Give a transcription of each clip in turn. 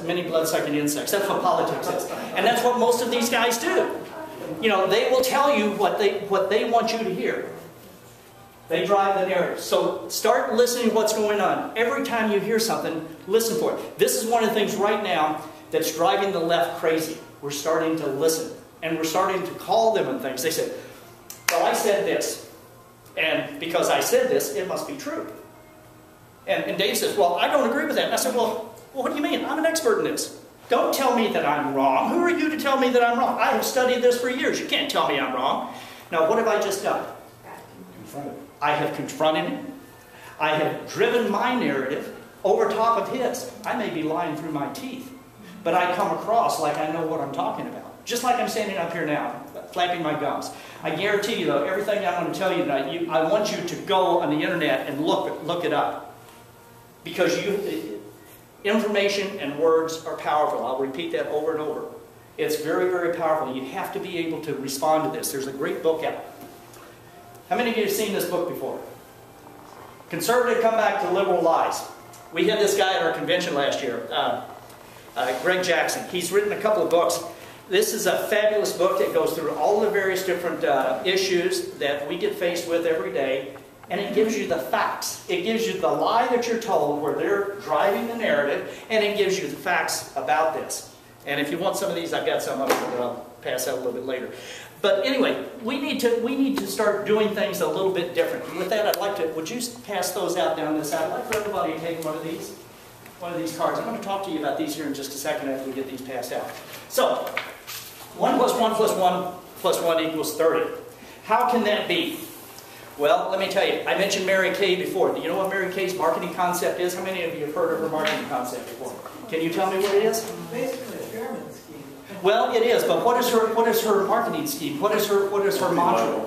many blood-sucking insects. That's what politics is. And that's what most of these guys do. You know, they will tell you what they want you to hear. They drive the narrative. So start listening to what's going on. Every time you hear something, listen for it. This is one of the things right now that's driving the left crazy. We're starting to listen. And we're starting to call them on things. They say, well, I said this. And because I said this, it must be true. And Dave says, well, I don't agree with that. And I said, well, what do you mean? I'm an expert in this. Don't tell me that I'm wrong. Who are you to tell me that I'm wrong? I have studied this for years. You can't tell me I'm wrong. Now, what have I just done? I have confronted him. I have driven my narrative over top of his. I may be lying through my teeth, but I come across like I know what I'm talking about. Just like I'm standing up here now, flapping my gums. I guarantee you, though, everything I'm going to tell you tonight, I want you to go on the internet and look it up. Because information and words are powerful. I'll repeat that over and over. It's very, very powerful. You have to be able to respond to this. There's a great book out. How many of you have seen this book before? Conservative Comeback to Liberal Lies. We had this guy at our convention last year, Greg Jackson. He's written a couple of books. This is a fabulous book that goes through all the various different issues that we get faced with every day. And it gives you the facts. It gives you the lie that you're told where they're driving the narrative, and it gives you the facts about this. And if you want some of these, I've got some of them that I'll pass out a little bit later. But anyway, we need to start doing things a little bit different. And with that, I'd like to, would you pass those out down this side? I'd like for everybody to take one of these cards. I'm going to talk to you about these here in just a second after we get these passed out. So, 1 plus 1 plus 1 plus 1 equals 30. How can that be? Well, let me tell you, I mentioned Mary Kay before. Do you know what Mary Kay's marketing concept is? How many of you have heard of her marketing concept before? Can you tell me what it is? Basically a pyramid scheme. Well, it is, but what is her marketing scheme? What is her mantra?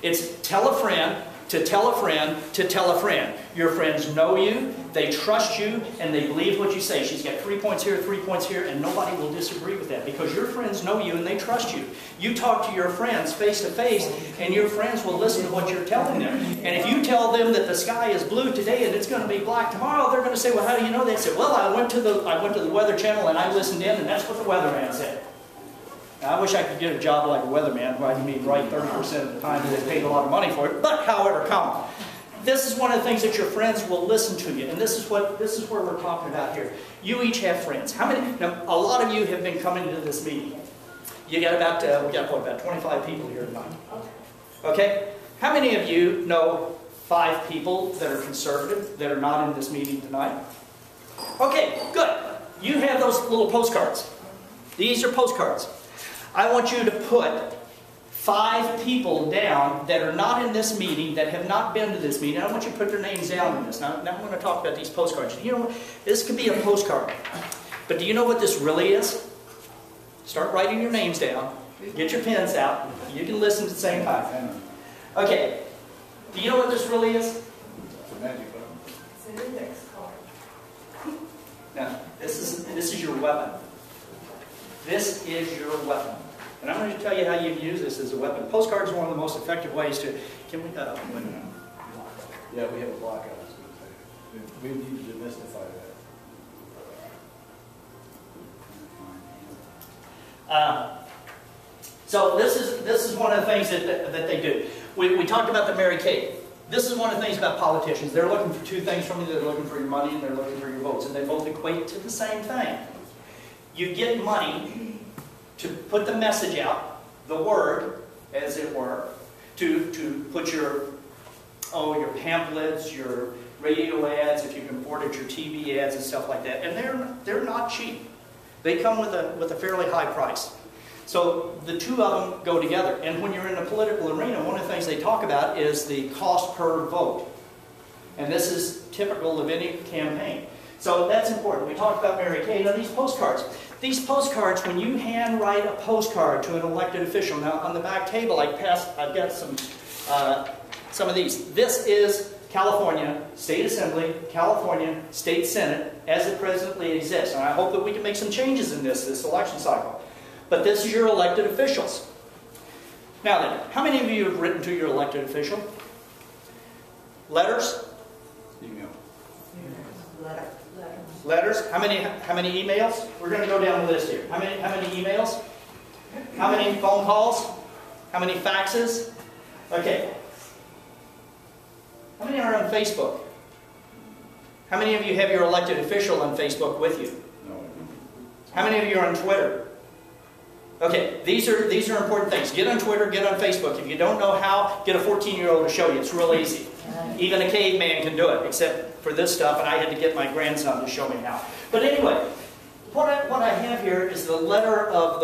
It's tell a friend, to tell a friend, to tell a friend. Your friends know you, they trust you, and they believe what you say. She's got 3 points here, 3 points here, and nobody will disagree with that because your friends know you and they trust you. You talk to your friends face to face, and your friends will listen to what you're telling them. And if you tell them that the sky is blue today and it's going to be black tomorrow, they're going to say, well, how do you know that? They say, well, I went to the Weather Channel and I listened in, and that's what the weatherman said. Now, I wish I could get a job like a weatherman where I can be right 30% of the time and they paid a lot of money for it. But however, come on. This is one of the things that your friends will listen to you, and this is where we're talking about here. You each have friends. How many? Now, a lot of you have been coming to this meeting. You got about 25 people here tonight. Okay. How many of you know 5 people that are conservative that are not in this meeting tonight? Okay, good. You have those little postcards. These are postcards. I want you to put 5 people down that are not in this meeting, that have not been to this meeting. I want you to put their names down in this. Now I'm going to talk about these postcards. You know, this could be a postcard. But do you know what this really is? Start writing your names down. Get your pens out. You can listen at the same time. Okay. Do you know what this really is? It's a magic button. It's an index card. Now, this is your weapon. This is your weapon. And I'm going to tell you how you can use this as a weapon. Postcards are one of the most effective ways to... Can we... wait a minute. Yeah, we have a blockout. We need to demystify that. So this is one of the things that they do. We talked about the Mary Kay. This is one of the things about politicians. They're looking for 2 things from you. They're looking for your money and they're looking for your votes. And they both equate to the same thing. You get money to put the message out, the word, as it were, to put your pamphlets, your radio ads, if you can afford it, your TV ads and stuff like that. And they're not cheap. They come with a fairly high price. So the 2 of them go together. And when you're in the political arena, one of the things they talk about is the cost per vote. And this is typical of any campaign. So that's important. We talked about Mary Kay. Now these postcards. These postcards, when you hand write a postcard to an elected official, now on the back table I've got some of these. This is California State Assembly, California State Senate, as it presently exists. And I hope that we can make some changes in this election cycle. But this is your elected officials. Now then, how many of you have written to your elected official? Letters? Email. Letter. Letters. How many emails? We're going to go down the list here. How many emails? How many phone calls? How many faxes? Okay. How many are on Facebook? How many of you have your elected official on Facebook with you? No. How many of you are on Twitter? Okay, these are important things. Get on Twitter, get on Facebook. If you don't know how, get a 14-year-old to show you. It's real easy. Even a caveman can do it, except for this stuff, and I had to get my grandson to show me how. But anyway, what I have here is the letter of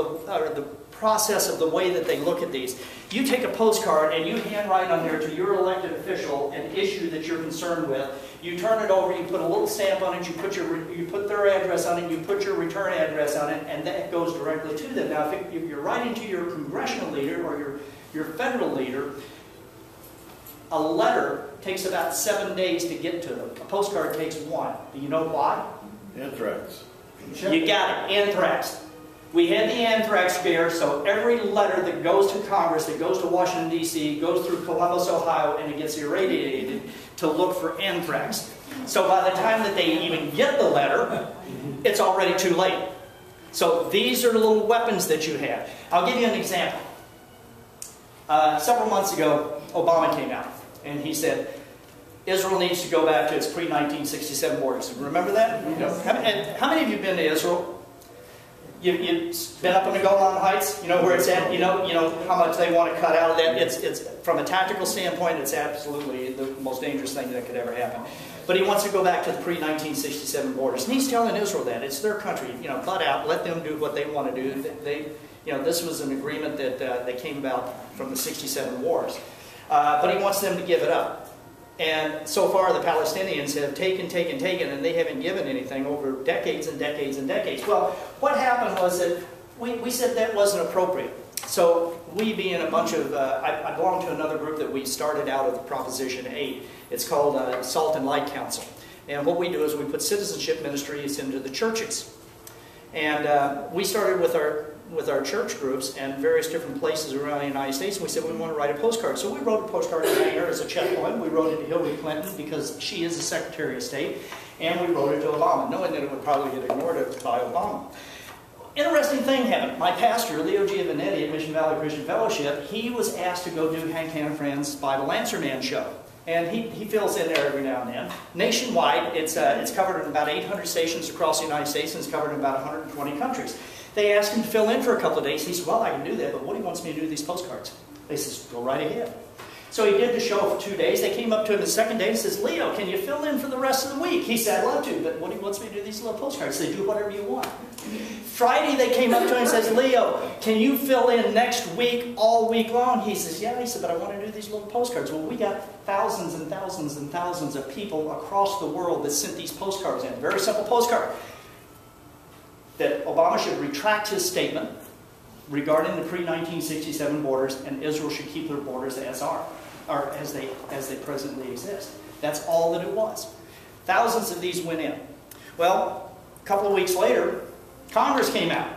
the process of the way that they look at these. You take a postcard and you handwrite on there to your elected official an issue that you're concerned with. You turn it over, you put a little stamp on it, you put their address on it, you put your return address on it, and that goes directly to them. Now, if you're writing to your congressional leader or your federal leader, a letter takes about 7 days to get to them. A postcard takes 1. Do you know why? Anthrax. You got it. Anthrax. We had the anthrax scare, so every letter that goes to Congress, that goes to Washington, D.C., goes through Columbus, Ohio, and it gets irradiated to look for anthrax. So by the time that they even get the letter, it's already too late. So these are the little weapons that you have. I'll give you an example. Several months ago, Obama came out, and he said, Israel needs to go back to its pre-1967 borders. Remember that? Yes. How many of you have been to Israel? You've been up in the Golan Heights? You know where it's at? You know how much they want to cut out of that? It's from a tactical standpoint, it's absolutely the most dangerous thing that could ever happen. But he wants to go back to the pre-1967 borders. And he's telling Israel that. It's their country. Butt out. Let them do what they want to do. This was an agreement that came about from the 67 wars. But he wants them to give it up. And so far the Palestinians have taken, and they haven't given anything over decades and decades and decades. Well, what happened was that we said that wasn't appropriate. So we being a bunch of, I belong to another group that we started out of Proposition 8. It's called Salt and Light Council. And what we do is we put citizenship ministries into the churches. And we started with our church groups and various different places around the United States, and we said we want to write a postcard. So we wrote a postcard to her as a checkpoint. We wrote it to Hillary Clinton because she is the Secretary of State, and we wrote it to Obama, knowing that it would probably get ignored by Obama. Interesting thing happened. My pastor, Leo Giovannetti at Mission Valley Christian Fellowship, he was asked to go do Hank Hanafran's Bible Answer Man show. And he fills in there every now and then. Nationwide, it's covered in about 800 stations across the United States, and it's covered in about 120 countries. They asked him to fill in for a couple of days. He said, well, I can do that, but what he wants me to do with these postcards? They said, go right ahead. So he did the show for 2 days. They came up to him the second day and says, Leo, can you fill in for the rest of the week? He said, I'd love to, but what he wants me to do with these little postcards? They do whatever you want. Friday, they came up to him and says, Leo, can you fill in next week, all week long? He says, yeah. He said, but I want to do these little postcards. Well, we got thousands and thousands and thousands of people across the world that sent these postcards in. Very simple postcard. That Obama should retract his statement regarding the pre-1967 borders, and Israel should keep their borders as are, or as they presently exist. That's all that it was. Thousands of these went in. Well, a couple of weeks later, Congress came out.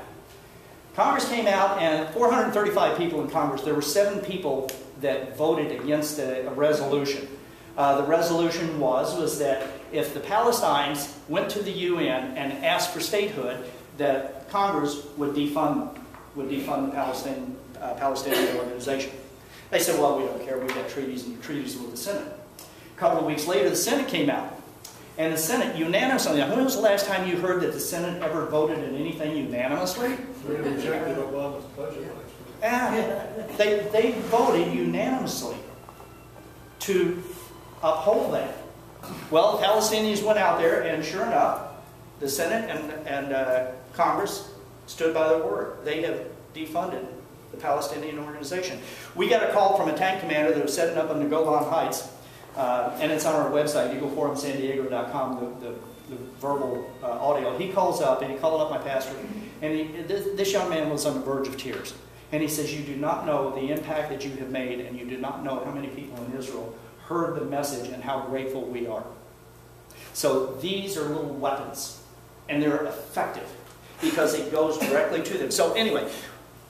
Congress came out, and 435 people in Congress. There were 7 people that voted against a resolution. The resolution was that if the Palestinians went to the UN and asked for statehood, that Congress would defund the Palestinian organization. They said, well, we don't care. We've got treaties and treaties with the Senate. A couple of weeks later, the Senate came out. And the Senate unanimously, when was the last time you heard that the Senate ever voted in anything unanimously? We rejected Obama's budget. They voted unanimously to uphold that. Well, the Palestinians went out there, and sure enough, the Senate and Congress stood by their word. They have defunded the Palestinian organization. We got a call from a tank commander that was setting up on the Golan Heights, and it's on our website, eagleforumsandiego.com, the verbal audio. He calls up, and he called up my pastor, and this young man was on the verge of tears. And he says, you do not know the impact that you have made, and you do not know how many people in Israel heard the message and how grateful we are. So these are little weapons, and they're effective because it goes directly to them. So anyway,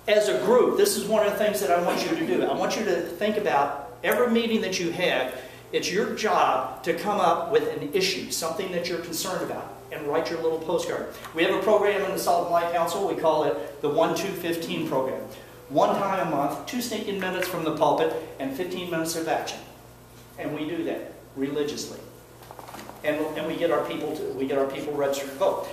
as a group, this is one of the things that I want you to do. I want you to think about every meeting that you have. It's your job to come up with an issue, something that you're concerned about. and write your little postcard. We have a program in the Salt and Light Council. We call it the 1-2-15 program. 1 time a month, 2 sneaking minutes from the pulpit, and 15 minutes of action. And we do that religiously. And we get our people registered to vote.